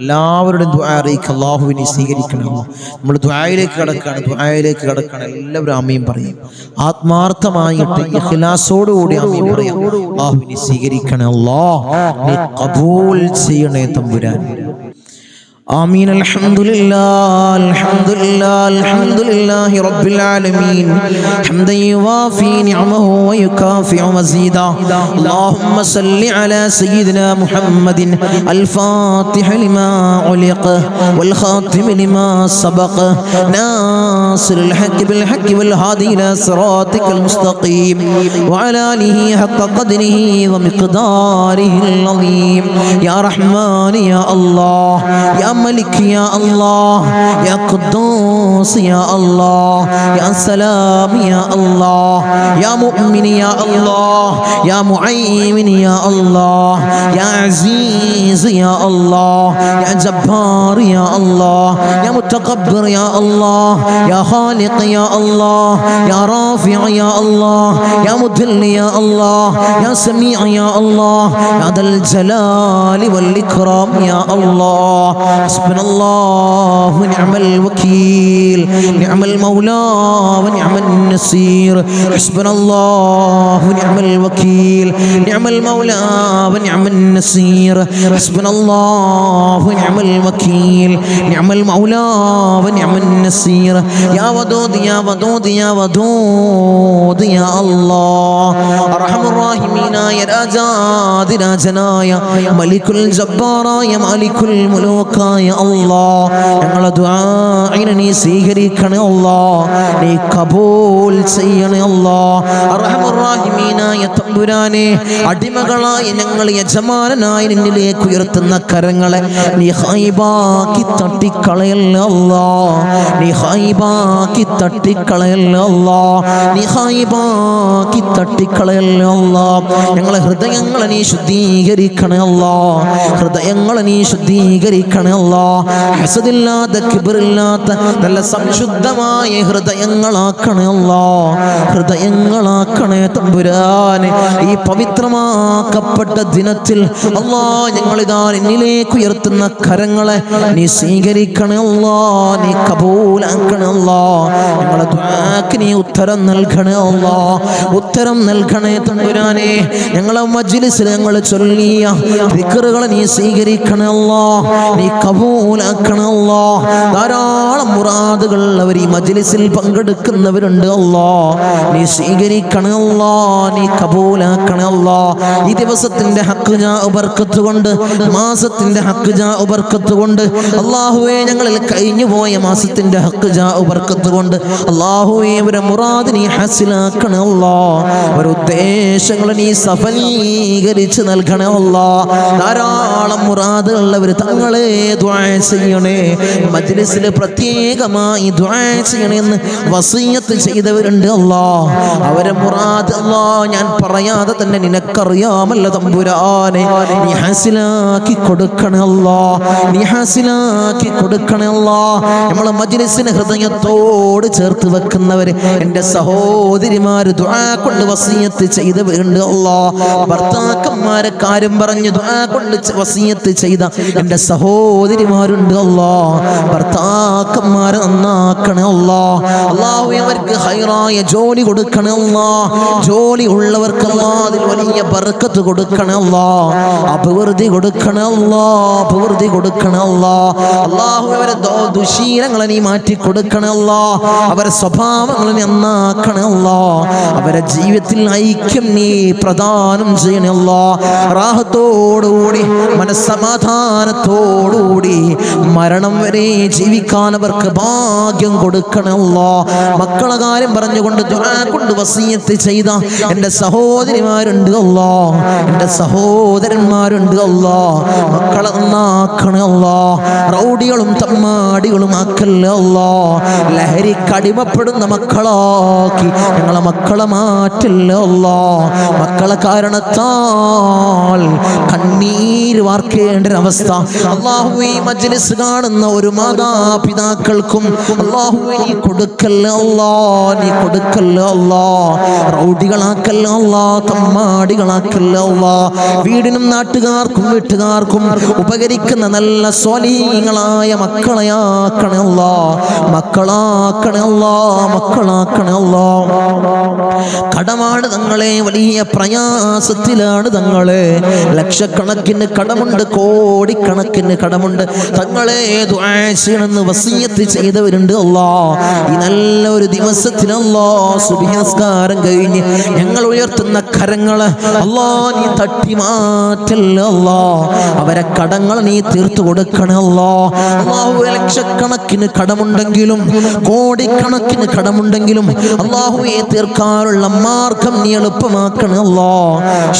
Speaker 1: എല്ലാവരുടെയും ദുആ അറിയിക്കുക. അല്ലാഹുവിനെ സ്വീകരിക്കണം. നമ്മൾ ദുആയിലേക്ക് കടക്കുകയാണ്. എല്ലാവരും ആമീൻ പറയും. ആത്മാർത്ഥമായിട്ട് ഇഖ്ലാസോടുകൂടി ആമീൻ പറയാം. അല്ലാഹുവിനെ സ്വീകരിക്കണം. അല്ലാഹ് നീ ഖബൂൽ ചെയ്യണേ തമ്പുരാൻ. آمين. الحمد لله رب العالمين حمدا يوافي نعمه ويكافئ مزيدا. اللهم صل على سيدنا محمد الفاتح لما علق والخاتم لما سبق ناصر الحق بالحق والهادي إلى صراطك المستقيم وعلى آله حق قدره ومقداره العظيم. يا رحمن يا الله، يا ملك يا الله، يا قدوس يا الله، يا سلام يا الله، يا مؤمن يا الله، يا معين يا الله، يا عزيز يا الله، يا جبار يا الله، يا متكبر يا الله، يا خالق يا الله، يا رافع يا الله، يا مذل يا الله، يا سميع يا الله، يا ذا الجلال والإكرام يا الله. حسبنا الله ونعم الوكيل، نعم المولى ونعم النصير. حسبنا الله ونعم الوكيل، نعم المولى ونعم النصير. حسبنا الله ونعم الوكيل، نعم المولى ونعم النصير. يا ودود يا ودود يا ودود يا الله. أرحم الراحمين يا രാജാതിരാജനായ മലിക്കുൽ ജബ്ബാറായ മാലിക്കുൽ മുലൂക്കായ അല്ലാഹ്, ഞങ്ങളുടെ ദുആഇനെ നീ സ്വീകരിക്കണേ അല്ലാഹ്, നീ കബൂൽ ചെയ്യണേ അല്ലാഹ്. അർഹമർ റഹീമീനായ തമ്പുരാനെ, അടിമകളായ ഞങ്ങൾ യജമാനനായി നിന്നിലേക്ക് ഉയർത്തുന്ന കരങ്ങളെ നീ ഖൈബാക്കി തട്ടിക്കളയല്ലേ അല്ലാഹ്, നീ ഖൈബാക്കി തട്ടിക്കളയല്ലേ അല്ലാഹ്, നീ ഖൈബാക്കി തട്ടിക്കളയല്ലേ അല്ലാഹ്. ഞങ്ങളെ ഹൃദയങ്ങളെ നീ ശുദ്ധീകരിക്കണേ അല്ലാഹ്, ഹൃദയങ്ങളെ നീ ശുദ്ധീകരിക്കണേ അല്ലാഹ്. ഹസദില്ലാത്ത കിബ്റില്ലാത്ത നല്ല സംശുദ്ധമായ ഹൃദയങ്ങളാക്കണേ അല്ലാഹ്, ഹൃദയങ്ങളാക്കണേ തമ്പുരാനെ. ഈ പവിത്രമാക്കപ്പെട്ട ദിനത്തിൽ അല്ലാഹ് ഞങ്ങളിതാ നിന്നിലേക്ക് ഉയർത്തുന്ന കരങ്ങളെ നീ സ്വീകരിക്കണേ അല്ലാഹ്, നീ കബൂലാക്കണേ അല്ലാഹ്. ഞങ്ങളെ ദുആക്ക് നീ ഉത്തരം നൽകണേ അല്ലാഹ്, ഉത്തരം നൽകണേ തമ്പുരാനെ. ഞങ്ങളെ മജ്ലിസിൽ ഞങ്ങൾ ചൊല്ലിയ ദിക്റുകളെ നീ സ്വീകരിക്കണേ അല്ലാഹ്, നീ കബൂലാക്കണേ അല്ലാഹ്. ധാരാളം മുറാദുകൾ അവർ ഈ മജ്ലിസിൽ പങ്കെടുക്കുന്നവരുണ്ട് അല്ലാഹ്, നീ സ്വീകരിക്കണേ അല്ലാഹ്, നീ കബൂലാക്കണേ അല്ലാഹ്. ഈ ദിവസത്തിന്റെ ഹക്ക് ജാ ബർക്കത്ത് കൊണ്ട്, മാസത്തിന്റെ ഹക്ക് ജാ ബർക്കത്ത് കൊണ്ട് അല്ലാഹുവേ, ഞങ്ങളിൽ കഴിഞ്ഞു പോയ മാസത്തിന്റെ ഹക്ക് ജാ ബർക്കത്ത് കൊണ്ട് അല്ലാഹുവേ, അവരെ മുറാദ് നീ ഹാസിലാക്കണേ അല്ലാഹ്, അവരുടെ ഉദ്ദേശങ്ങൾ നീ സഫലീകരിച്ച് നൽകണേ അല്ലാഹ്. ധാരാളം മുറാദുകൾ അവർ തങ്ങളെ ദുആ ചെയ്യണേ, മജ്ലിസിൽ പ്രത്യേകമായി ദുആ ചെയ്യണേ എന്ന് വസിയത്ത് ചെയ്തവരുണ്ട് അല്ലാഹ്. അവരെ മുറാദ് അല്ലാഹ് ഞാൻ പറയാതെ തന്നെ നിനക്കറിയാമല്ലോ തമ്പുരാനെ, നീ ഹാസിലാക്കി കൊടുക്കണേ അല്ലാഹ്, നീ ഹാസിലാക്കി കൊടുക്കണേ അല്ലാഹ്. നമ്മളെ മജ്ലിസിനെ ഹൃദയത്തോട് ചേർത്ത് വെക്കുന്നവര് എൻ്റെ സഹോദരിമാര് ദുആ കൊണ്ട് വസിയത്ത് ചെയ്തവരുണ്ട് അല്ലാഹ്. ഭർത്താക്കന്മാരെ കാര്യം പറഞ്ഞ് ദുആ കൊണ്ട് വസിയത്ത് ചെയ്ത എൻ്റെ സഹോദരിമാരുണ്ട് അല്ലാഹ്. ഭർത്താക്കന്മാരെ നന്നാക്കണേ അല്ലാഹ്. അല്ലാഹുവേ, അവർക്ക് ഹൈറായ ജോലി കൊടുക്കണേ അല്ലാഹ്. ജോലി ഉള്ളവർക്ക് അല്ലാഹ് അതിൽ വലിയ ബർക്കത്ത് കൊടുക്കണേ അല്ലാഹ്, അഭിവൃദ്ധി കൊടുക്കണേ അല്ലാഹ്, അഭിവൃദ്ധി കൊടുക്കണേ അല്ലാഹ്. അല്ലാഹുവേ, അവരെ ദുശീലങ്ങളെ നീ മാറ്റി കൊടുക്കണേ അല്ലാഹ്, അവരെ സ്വഭാവങ്ങളെ നീ നന്നാക്കണേ അല്ലാഹ്. അവരെ ജീവിതത്തിൽ ഐക്യം നീ പ്രദാനം ചെയ്യണേ അല്ലാഹ്. റാഹത്തോടുകൂടി മനസ്സമാധാനത്തോടുകൂടി മരണം വരെ ജീവിക്കാൻ അവർക്ക് ഭാഗ്യം കൊടുക്കണേ അല്ലാഹ്. മക്കളെ കാര്യം പറഞ്ഞുകൊണ്ട് ദുആ കൊണ്ട് വസിയത്ത് ചെയ്ത എൻ്റെ സഹോദരിമാരുണ്ട് അല്ലാഹ്, എൻ്റെ സഹോദരന്മാരുണ്ട് അല്ലാഹ്. മക്കളെ നന്നാക്കണേ അല്ലാഹ്, റൗഡികളും തമ്മാടികളും ആക്കല്ലേ അല്ലാഹ്, ലഹരിക്കടിമ അടിമപ്പെടുന്ന മക്കളാക്കി ഞങ്ങളെ മക്കളെ മാറ്റില്ല അല്ലാ. മക്കളെ കാരണത്താൽ കണ്ണീര് വാർക്കേണ്ട ഒരവസ്ഥ അല്ലാഹുവേ ഈ മജ്ലിസ് കാണുന്ന ഒരു മാതാപിതാക്കൾക്കും അല്ലാഹുവേ നീ കൊടുക്കല്ല അല്ലാ, നീ കൊടുക്കല്ല അല്ലാ. റൗഡികളാക്കല്ല അല്ലാ, തമ്മാടികളാക്കല്ല അല്ലാ. വീടിനും നാട്ടുകാർക്കും വീട്ടുകാർക്കും ഉപകരിക്കുന്ന നല്ല സ്വാലിഹീങ്ങളായ മക്കളെയാക്കണേ അല്ലാ, മക്കളാക്കണേ അല്ലാ, മക്കളാക്കണേ അല്ലാ. കടമാണ് തങ്ങളെ, വലിയ പ്രയാസത്തിലാണ് തങ്ങളെ, ലക്ഷക്കണക്കിന് കടമുണ്ട്, കോടിക്കണക്കിന് കടമുണ്ട് തങ്ങളെ. ദുആ ചെയ്യണമെന്ന് വസിയത്ത് ചെയ്തവരുണ്ട് അല്ലാ. ഈ നല്ല ഒരു ദിവസത്തിൽ അല്ലാ സുബ്ഹി നിസ്കാരം കഴിഞ്ഞ് ഞങ്ങൾ ഉയർത്തുന്ന കരങ്ങള് അല്ലാ നീ തട്ടി മാറ്റല്ല അല്ലാ. അവരെ കടങ്ങൾ നീ തീർത്തു കൊടുക്കണേ അല്ലാ. അല്ലാഹുവേ ലക്ഷക്കണക്കിന് കടമുണ്ടെങ്കിലും കോടിക്കണക്കിന് കടമുണ്ടെങ്കിലും അല്ലാഹുവേ തീർക്കാനുള്ള മാർഗം നീ എളുപ്പമാക്കണേ അല്ലാ.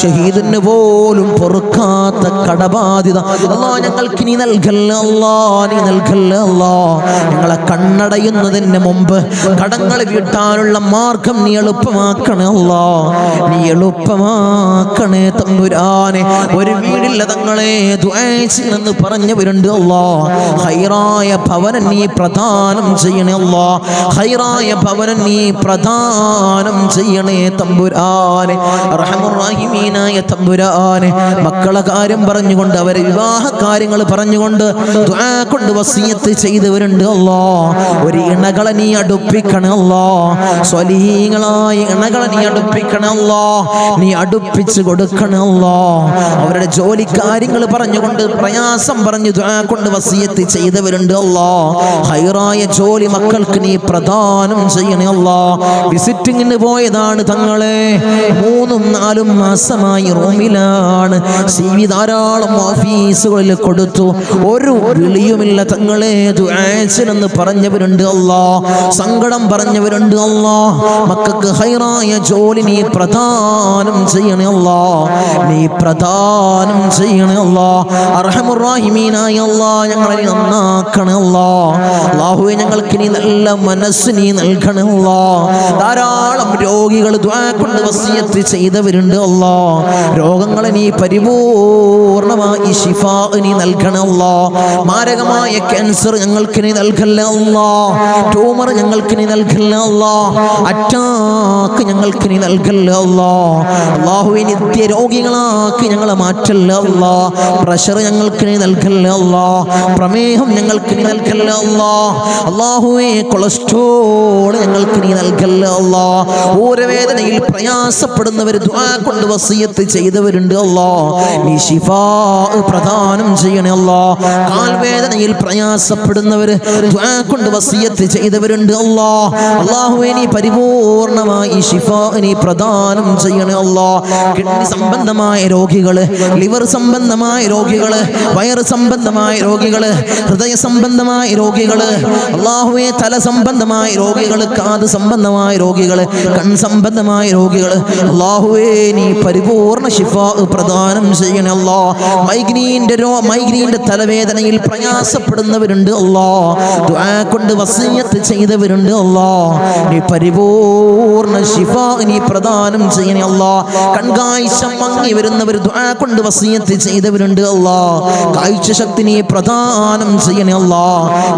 Speaker 1: ഷഹീദിന് പോലും പൊറുക്കാത്ത കടബാധ്യത അല്ലാ ഞങ്ങൾക്ക് നീ നൽകല്ല അല്ലാ, നീ നൽകല്ല അല്ലാ. ഞങ്ങളെ കണ്ണടയുന്നതിന് മുമ്പ് കടങ്ങൾ വീട്ടാനുള്ള മാർഗം നീ എളുപ്പമാക്കണേ അല്ലാ, നീ എളുപ്പമാക്കണേ തമ്പുരാനെ. ഒരു വീടില്ല തങ്ങളെ ദുആ ചെയ്യണമെന്ന് പറഞ്ഞവരുണ്ട് അല്ലാ. ഹൈറായ ഭവനം നീ പ്രദാനം ചെയ്യണേ അല്ലാ, ഹൈറായ ഭവനം നീ പ്രദാനം ചെയ്യണേ തമ്പുരാനെ. അർഹമുർ റഹീമീനായ തമ്പുരാനെ, മക്കളെ കാര്യം പറഞ്ഞുകൊണ്ട് അവരെ വിവാഹ കാര്യങ്ങൾ പറഞ്ഞുകൊണ്ട് ദുആ കൊണ്ട് വസിയത്ത് ചെയ്തവരുണ്ട് അല്ലാ. ഒരു ഇണകളെ നീ അടുപ്പിക്കണേ അല്ലാ, സ്വലീഹീങ്ങളായ ഇണകളെ നീ അടുപ്പിക്കണേ അല്ലാ, നീ അടുപ്പിച്ച് കൊടുക്കണേ അല്ലാ. അവരുടെ ജോലി കാര്യങ്ങൾ പറഞ്ഞുകൊണ്ട് പ്രയാസം പറഞ്ഞു ദുആ കൊണ്ട് വസിയത്ത് ചെയ്തവരുണ്ട് അല്ലാ. ഹൈറായ ജോലി മക്കൾക്ക് നീ പ്രദാനം ചെയ്യണേ അല്ലാ. വിസിറ്റിങ്ങിന് പോയതാണ് തങ്ങളെ, 3-4 മാസമായി റൂമിലാണ്. CV ധാരാളം ഓഫീസുകളിൽ കൊടുത്തു, ഒരു വിളിയുമില്ല തങ്ങളെ. ദുആ ചെയ്യണമെന്ന് പറഞ്ഞവരുണ്ട് അല്ലാ, സങ്കടം പറഞ്ഞവരുണ്ട് അല്ലാ. മക്കൾക്ക് ഹൈറായ ജോലി നീ പ്രദാനം ചെയ്യണേ അല്ലാ, നീ പ്രദാനം ചെയ്യണേ അല്ലാ. അർഹമുർ റഹീമീനായ അല്ലാ ഞങ്ങളെ നന്നാക്കണേ അല്ലാ. അല്ലാഹുവേ ഞങ്ങൾക്ക് നീ നല്ല മനസ്സ് നീ നൽകണേ അല്ലാ. ധാരാളം രോഗികൾ ദുആ കൊണ്ട് വസിയത്ത് ചെയ്തവരുണ്ട് അല്ലാ. രോഗങ്ങളെ നീ പരിപൂർണമായി ശിഫാ നീ നൽകണേ അല്ലാ. മാരകമായ ക്യാൻസർ ഞങ്ങൾക്ക് നീ നൽകല്ല അല്ലാ, ട്യൂമർ ഞങ്ങൾക്ക് നീ നൽകല്ല അല്ലാ, അറ്റാക്ക് ഞങ്ങൾക്ക് നീ നൽകല്ല അല്ലാ. അല്ലാഹുവേ നിത്യ രോഗികളാക്കി ഞങ്ങളെ മാറ്റല്ല അല്ലാ. പ്രഷർ ഞങ്ങൾക്ക് നീ നൽകല്ല അല്ലാ, പ്രമേഹം ഞങ്ങൾക്ക് നീ നൽകല്ല അല്ലാ. അല്ലാഹുവേ കൊളസ്ട്രോൾ ഞങ്ങൾക്ക് നീ നൽകല്ല അല്ലാ. ഊരവേദനയിൽ പ്രയാസപ്പെടുന്നവർ ദുആ കൊണ്ട് വസിയത്ത് ചെയ്തവരുണ്ട് അല്ലാ, നീ ശിഫാ പ്രദാനം ചെയ്യണേ അല്ലാ. കാൽവേദനയിൽ പ്രയാസപ്പെടുന്നവർ ദുആ കൊണ്ട് വസിയത്ത് ചെയ്തവരുണ്ട് അല്ലാ. അല്ലാഹുവേ നീ പരിപൂർണമായി ശിഫാ നീ പ്രദാനം ചെയ്യണേ അല്ലാ. കിഡ്നി സംബന്ധമായ രോഗികള്, ലിവർ സംബന്ധമായ രോഗികള്, വയറ് സംബന്ധമായ രോഗികള്, ഹൃദയ സംബന്ധമായ രോഗികള്, അല്ലാഹുവേ തല സംബന്ധമായ രോഗികള്, കാത് സംബന്ധമായ രോഗികള്, കൺ സംബന്ധമായ രോഗികള്, അല്ലാഹുവേ നീ പരിപൂർണ ശിഫാ പ്രദാനം ചെയ്യണേ അല്ലാ. മൈഗ്രീന്റെ തലവേദനയിൽ പ്രയാസപ്പെടുന്നവരുണ്ട് അല്ലാ, ദുആ കൊണ്ട് വസിയത്ത് ചെയ്തവരുണ്ട് അല്ലാ, നീ പരിപൂർണ ശിഫാ നീ പ്രദാനം ചെയ്യണേ അല്ലാ. കൺകാഴ്ച മങ്ങി വരുന്നവർ ദുആ കൊണ്ട് വസിയത്ത് ചെയ്തവരുണ്ട് അല്ലാ, കാഴ്ച ശക്തി നീ പ്രദാനം ചെയ്യണേ അല്ലാ.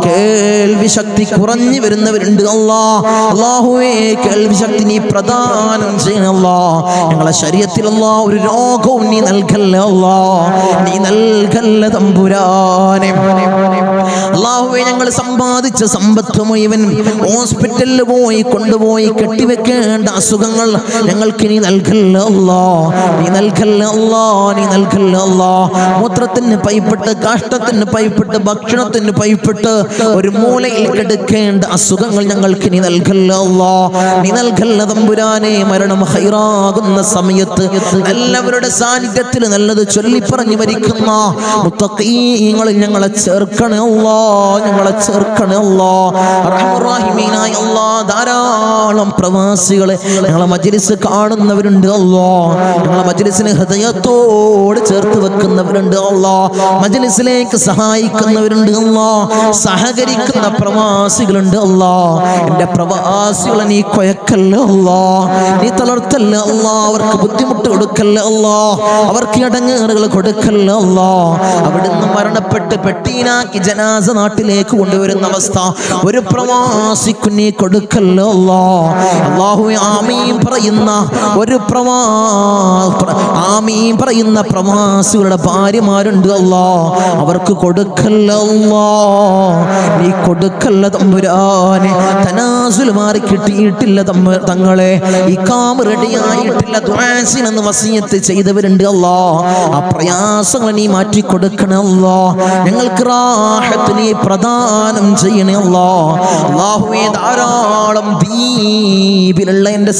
Speaker 1: കേൾവി ശക്തി കുറഞ്ഞു വരുന്നവരുണ്ട് അല്ലാ, അല്ലാഹുവേ കേൾവി ശക്തി നീ പ്രദാനം ചെയ്യണേ അല്ലാ. ഞങ്ങളെ ശരീരത്തിൽ അല്ലാ ഒരു രോഗവും നീ നൽകല്ല അല്ലാ, നീ നൽകല്ല തമ്പുരാനെ. അല്ലാഹുവേ ഞങ്ങൾ സമ്പാദിച്ച സമ്പത്ത് മുഴുവൻ ഹോസ്പിറ്റലിൽ പോയി കൊണ്ടുപോയി കെട്ടിവെക്കേണ്ട അസുഖങ്ങൾ ഞങ്ങൾക്ക് നീ നൽകല്ല അല്ലാ, നീ നൽകല്ല അല്ലാ, നീ നൽകല്ല അല്ലാ. മൂത്രത്തിന് പൈപ്പിട്ട്, കാഷ്ടത്തിന് പൈപ്പിട്ട്, ഭക്ഷണത്തിന് പൈപ്പിട്ട് ഒരു മൂലയിൽ കിടക്കേണ്ട അസുഖങ്ങൾ ഞങ്ങൾക്ക് നീ നൽകല്ല അല്ലാ, നീ നൽകല്ല തമ്പുരാനെ. മരണം ഹൈറാകുന്ന സമയത്ത് എല്ലാവരുടെ സാന്നിധ്യത്തിൽ നല്ലത് ചൊല്ലിപ്പറഞ്ഞു മരിക്കുന്ന മുത്തഖീങ്ങളിൽ ഞങ്ങളെ ചേർക്കണേ അല്ലാ, ഞങ്ങളെ ചേർക്കണേ അല്ലാ. റഹ്മാനായ അല്ലാ ധാരാളം ധാരാളം പ്രവാസികളെ ഞങ്ങളെ മജ്‌ലിസ് കാണുന്നവരുണ്ട് അല്ലാഹ്. ഞങ്ങളെ മജ്‌ലിസിനെ ഹൃദയത്തോട് ചേർത്ത് വെക്കുന്നവരുണ്ട് അല്ലാഹ്. മജ്‌ലിസിലേക്ക് സഹായിക്കുന്നവരുണ്ട് അല്ലാഹ്. സഹകരിക്കുന്ന പ്രവാസികളുണ്ട് അല്ലാഹ്. എൻ്റെ പ്രവാസികളെ നീ കൊയക്കല്ല അല്ലാഹ്, നീ തളർത്തല്ല അല്ലാഹ്. അവർക്ക് ബുദ്ധിമുട്ട് കൊടുക്കല്ല അല്ലാഹ്, അവർക്ക് ഇടങ്ങേറുകൾ കൊടുക്കല്ല അല്ലാഹ്. അവിടുന്ന് മരണപ്പെട്ട് പെട്ടീനാക്കി ജനാസ നാട്ടിലേക്ക് കൊണ്ടുവരുന്ന അവസ്ഥ ഒരു പ്രവാസിക്ക് നീ കൊടുക്കല്ല അല്ലാഹ്. അല്ലാഹുവേ ആമീൻ പറയുന്ന ഒരു ആമീൻ പറയുന്ന പ്രവാസികളുടെ ഭാര്യമാരുണ്ട് അല്ലാഹ്, അവർക്ക് കൊടുക്കല്ല അല്ലാഹ്, നീ കൊടുക്കല്ല തമ്പുരാനെ. തനാസുൽ മാറി കിട്ടിയിട്ടില്ല തങ്ങളെ, ഇഖാമ റെഡിയായിട്ടില്ല, ദുആസിനെന്ന് വസിയത്ത് ചെയ്തവരുണ്ട് അല്ലാഹ്. ആ പ്രയാസങ്ങൾ നീ മാറ്റി കൊടുക്കണേ അല്ലാഹ്. ഞങ്ങൾക്ക് റാഹത്ത് നീ പ്രദാനം ചെയ്യണേ അല്ലാഹ്. അല്ലാഹുവേ ധാരാളം ദ്വീപിലുള്ള എൻ്റെ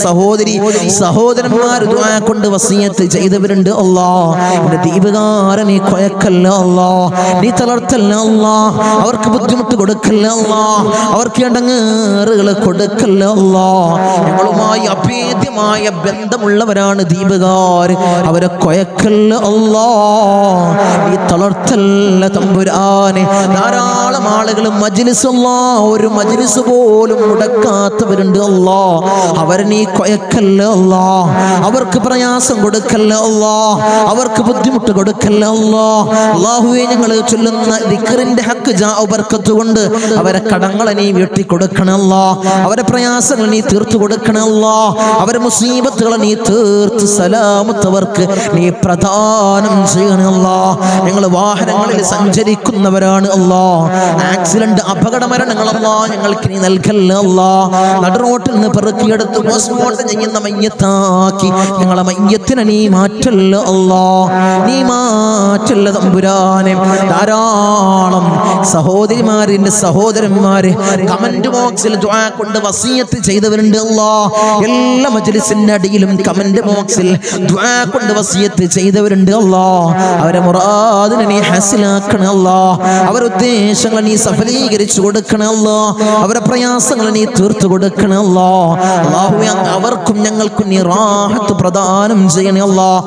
Speaker 1: സഹോദരന്മാർ ദുആ കൊണ്ട് വസിയത്ത് ചെയ്തവരുണ്ട് അല്ലാഹ്. എൻ്റെ ദ്വീപുകാരൻ നീ കൊയക്കല്ല അല്ലാഹ്, നീ തളർത്തല്ല അല്ലാഹ്. അവർക്ക് ബുദ്ധിമുട്ട് കൊടുക്കല്ല അല്ലാഹ്, അവർക്ക് ഇടങ്ങേറുകൾ കൊടുക്കല്ല അല്ലാഹ്. ഞങ്ങളുമായി അഭേദ്യമായ ബന്ധമുള്ളവരാണ് ദ്വീപുകാർ, അവരെ കൊയക്കല്ല അല്ലാഹ്, നീ തളർത്തല്ല തമ്പുരാനെ. ധാരാളം ആളുകൾ മജ്‌ലിസ് അല്ലാഹ്, ഒരു മജ്‌ലിസ് പോലും മുടക്കാത്തവരുണ്ട് അല്ലാഹ്, അവരെ നീ കൊയക്കല്ല അല്ലാഹ്. അവർക്ക് പ്രയാസം കൊടുക്കല്ല അല്ലാഹ്, അവർക്ക് ബുദ്ധിമുട്ട് കൊടുക്കല്ല അല്ലാഹ്. അല്ലാഹുവേ ഞങ്ങൾ ചൊല്ലുന്ന ദിക്റിന്റെ ഹക്ക് ബർക്കത്ത് കൊണ്ട് അവരെ കടങ്ങളെ നീ വീട്ടി കൊടുക്കണേ അല്ലാഹ്, അവരെ പ്രയാസങ്ങൾ നീ തീർത്തു കൊടുക്കണേ അല്ലാഹ്, അവരെ മുസീബത്തുകളെ നീ തീർത്ത് സലാമത്തവർക്ക് നീ പ്രദാനം ചെയ്യണേ അല്ലാഹ്. ഞങ്ങൾ വാഹനങ്ങളിൽ സഞ്ചരിക്കുന്നവരാണ് അല്ലാഹ്, ആക്സിഡന്റ് അപകട മരണങ്ങൾ അല്ലാഹ് ഞങ്ങൾക്ക് നീ നൽകല്ല അല്ലാഹ്. നടുറോട്ടിൽ നിന്ന് പെറുക്കിയെടുത്ത് പോസ്റ്റ്മോർട്ടം ചെയ്യുന്ന മയ്യത്താക്കി ഞങ്ങളെ മയ്യത്തിനെ നീ മാറ്റല്ല അല്ലാഹ്, നീ മാറ്റല്ല തമ്പുരാനെ. ധാരാളം സഹോദരിമാരിന്റെ സഹോദരന്മാര് കമന്റ് ബോക്സിൽ ദുആ കൊണ്ട് വസിയത്ത് ചെയ്തവരുണ്ട് അല്ലാഹ്. എല്ലാ മജ്‌ലിസിന്റെ അടിയിലും കമന്റ് ബോക്സിൽ ദുആ കൊണ്ട് വസിയത്ത് ചെയ്തവരുണ്ട് അല്ലാഹ്. അവരെ മുറാദിനെ നീ ഹസിലാക്കണേ അല്ലാഹ്, അവരുടെ ഉദ്ദേശങ്ങൾ നീ സഫലീകരിച്ചു കൊടുക്കണേ അല്ലാഹ്, അവരുടെ പ്രയാസങ്ങൾ നീ തീർത്തു കൊടുക്കണേ അല്ലാഹ്. അല്ലാഹുവേ അവർക്കും ഞങ്ങൾക്കും നീ റാഹത്ത് പ്രദാനം ചെയ്യണേ അല്ലാഹ്.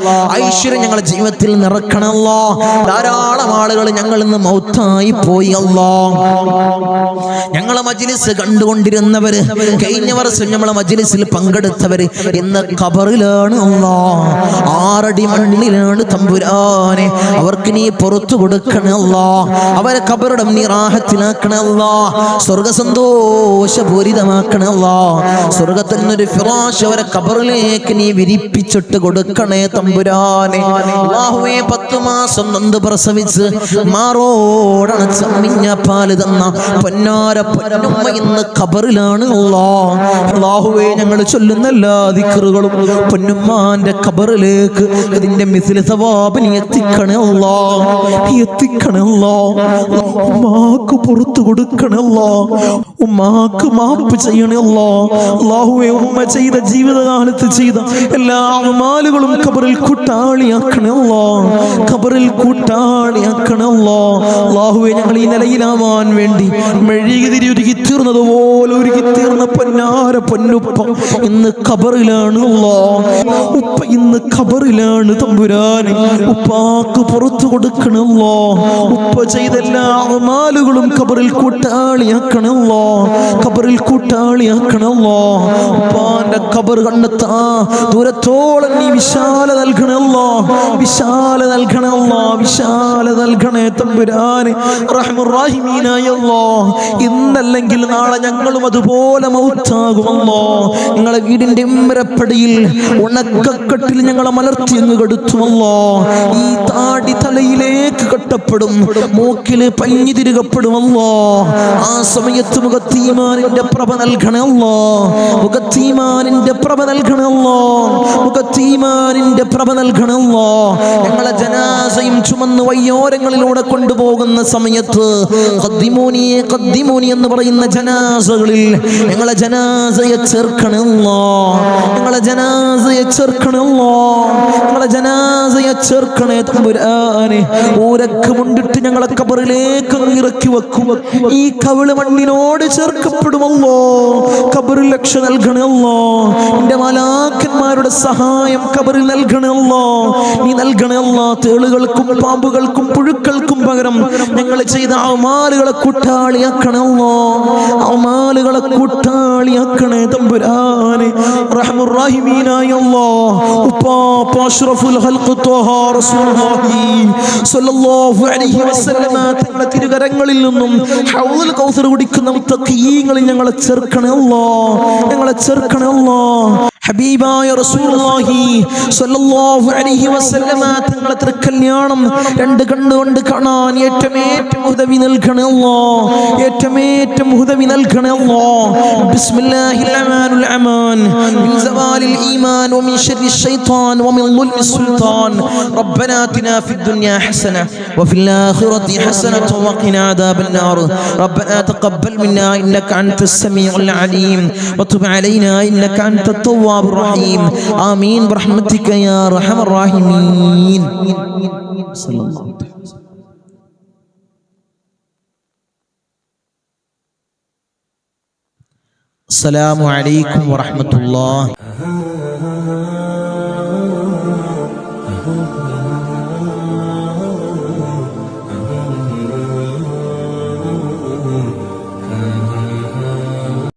Speaker 1: ഐശ്വര്യം ഞങ്ങളുടെ ജീവിതത്തിൽ നിറക്കണേ അല്ലാഹ്. ധാരാളം ആളുകൾ ഞങ്ങളിൽ നിന്ന് മൗത്തായി പോയി അല്ലാഹ്. ഞങ്ങളെ മജ്‌ലിസ് കണ്ടുകൊണ്ടിരുന്നവര്, കഴിഞ്ഞ വർഷം നമ്മളെ മജ്‌ലിസിൽ പങ്കെടുത്തവര് ഇന്ന് ഖബറിലാണ് അല്ലാഹ്, 6 അടി മണ്ണിലാണ് തമ്പുരാനെ. അവർക്ക് നീ പുറത്തു കൊടുക്കണേ അല്ലാഹ്, അവരെ ഖബറിടം നീ റാഹത്തിലാക്കണേ അല്ലാഹ്, സ്വർഗ സന്തോഷപൂരിതമാക്കണേ അല്ലാഹ്. സ്വർഗത്തിൽ നിന്നൊരു ഫിറാശ് അവരെ ഖബറിലേക്ക് നീ വിരിപ്പിച്ചിട്ട് കൊടുക്കണേ തമ്പുരാനെ. അല്ലാഹുവേ 10 മാസം നൊന്ത് പ്രസവിച്ച് മാറോടണച്ച അമ്മിഞ്ഞ പാല് തന്ന പൊന്നാര പൊന്നുമ്മ ഇന്ന് ഖബറിലാണ് അല്ലാഹ്. അല്ലാഹുവേ ഞങ്ങൾ ചൊല്ലുന്ന എല്ലാ ദിക്റുകളും പൊന്നുമ്മാന്റെ ഖബറിലേക്ക് ഇതിന്റെ മിസ്ല സവാബ് നീ എത്തിക്കണേ അല്ലാഹ്, നീ എത്തിക്കണേ അല്ലാഹ്. ഉമ്മാക്ക് പുറത്തു കൊടുക്കണേ അല്ലാഹ്, ഉമ്മാക്ക് മാപ്പ് ചെയ്യണേ അല്ലാഹ്. അല്ലാഹുവേ ഉമ്മ ചെയ്ത ജീവിതകാലത്ത് ചെയ്ത എല്ലാ അമാലുകളും ഖബറിൽ കൂട്ടാളിയാക്കണേ അല്ലാഹ്, ഖബറിൽ കൂട്ടാളിയാക്കണേ അല്ലാഹ്. അല്ലാഹുവേ ഞങ്ങൾ ഈ നിലയിലാവാൻ വേണ്ടി മെഴുകുതിരി ഒരുക്കി തീർന്നതുപോലെ ഒരുക്കി തീർന്ന പൊന്നാര പൊന്നുപ്പ ഇന്ന് ഖബറിലാണ് അല്ലാഹ്. ഉപ്പ ഇന്ന് ഖബറിലാണ് തമ്പുരാനെ. ഉപ്പാക്ക് പുറത്തു കൊടുക്കണേ അല്ലാഹ്, ഉപ്പ ചെയ്ത എല്ലാ അമാലുകളും ഖബറിൽ കൂട്ടാളിയാക്കണേ അല്ലാഹ്, ഖബറിൽ കൂട്ടാളിയാക്കണേ അല്ലാഹ്. ഉപ്പാന്റെ ഖബർ കണ്ടെത്താ ദൂരത്തോളം നീ വിശാല നൽകണേ അല്ലാഹ്, വിശാല നൽകണേ അല്ലാഹ്, വിശാല നൽകണേ തമ്പുരാനെ. റഹ്മുർ റഹീമീനായ അല്ലാഹ്, ഇന്നല്ലെങ്കിൽ നാളെ ഞങ്ങളും അതുപോലെ മൗത്താകുമല്ലോ. നിങ്ങളെ വീടിന്റെ ഇമ്മരപ്പടിയിൽ ഉണക്കക്കെട്ടിൽ ഞങ്ങളെ മലർത്തി അങ്ങ് കെടുത്തുമല്ലോ. ഈ താടി തലയിലേക്ക് കെട്ടപ്പെടും, മൂക്കില് പഞ്ഞി തിരുകപ്പെടുമല്ലോ. ആ സമയത്ത് മുഖത്തീമാനിന്റെ പ്രഭ നൽകണമല്ലോ, മുഖത്തീമാനിന്റെ പ്രഭ നൽകണമല്ലോ, മുഖത്തീമാനിന്റെ പ്രഭ നൽകണമല്ലോ. ഞങ്ങളെ ജനാസയും ചുമന്ന് വയ്യോരങ്ങളിലൂടെ കൊണ്ടുപോകുന്ന സമയത്ത് ഖദ്ദിമൂനി ഖദ്ദിമൂനി എന്ന് പറയുന്ന ജനാസകളിൽ ഞങ്ങളെ ജനാസയെ ചേർക്കണേ അല്ലാഹ്, ഞങ്ങളെ ജനാസയെ ചേർക്കണേ അല്ലാഹ്, ഞങ്ങളെ ജനാസയെ ചേർക്കണേ തമ്പുരാനെ. ഊരക്കമുണ്ടിട്ട് ഞങ്ങളെ ഖബറിലേക്ക് ഇറക്കി വെക്കും. ഈ കവിള് മണ്ണിനോട് ചേർക്കപ്പെടുമല്ലോ. ഖബറിൽ രക്ഷ നൽകണേ അല്ലാഹ്. നിന്റെ മലാക്കന്മാരുടെ സഹായം ഖബറിൽ നൽകണേ അല്ലാഹ്. നീ നൽകണേ അല്ലാഹ്. തേളുകൾക്കും പാമ്പുകൾക്കും പുഴുക്കൾക്കും പകരം ഞങ്ങൾ ചെയ്ത അമാലുകളെ കൂട്ടാളിയാക്കണേ അല്ലാഹ്. അമാലുകളെ കൂട്ടാളിയാക്കണേ തമ്പുരാനെ. റഹ്മുർ റഹീമീനായ അല്ലാഹ്, ഉപ്പാപ്പ അഷ്റഫുൽ ഖൽഖ് ത്വഹ റസൂലുള്ളാഹി സ്വല്ലല്ലാഹു അലൈഹി വസല്ലമ തങ്ങളുടെ തിരുകരങ്ങളിൽ നിന്നും ഹൗദുൽ കൗസർ കുടിക്കുന്ന മുത്തഖീങ്ങളിൽ ഞങ്ങളെ ചേർക്കണേ അല്ലാഹ്, ഞങ്ങളെ ചേർക്കണേ അല്ലാഹ്. ഹബീബായ റസൂലുള്ളാഹി സ്വല്ലല്ലാഹു അലൈഹി വസല്ലമ തങ്ങളുടെ തിരുക്കല്യാണം രണ്ട് കണ്ണുകൊണ്ട് കാണാൻ ഏറ്റമേറ്റം ഉദവി നൽകണേ അല്ലാഹ്, ഏറ്റമേറ്റം ഉദവി നൽകണേ അല്ലാഹ്. ബിസ്മില്ലാഹിർ റഹ്മാനിർ റഹീം. മിൻ സവാലിൽ ഈമാൻ വമിൻ ശർരി ശൈത്താൻ വമിൻ ദുൽമി സുൽത്താൻ. റബ്ബനാ ആതിനാ ഫിദ് ദുനിയാ ഹസന വഫിൽ ആഖിറതി ഹസനത വഖിനാ അദാബൻ നാർ. റബ്ബനാ തഖബ്ബൽ മിന്നാ ഇന്നക അൻതസ് സമീഉൽ അലീം വതുബ് അലൈനാ ഇന്നക അൻതത് തവ്വാബുർ റഹീം. ആമീൻ ബിറഹ്മതിക യാ അർഹമർ റഹീമീൻ. സല്ലല്ലാഹു അലൈഹി വസല്ലം. അസ്സലാമു അലൈക്കും വറഹ്മത്തുള്ളാഹി.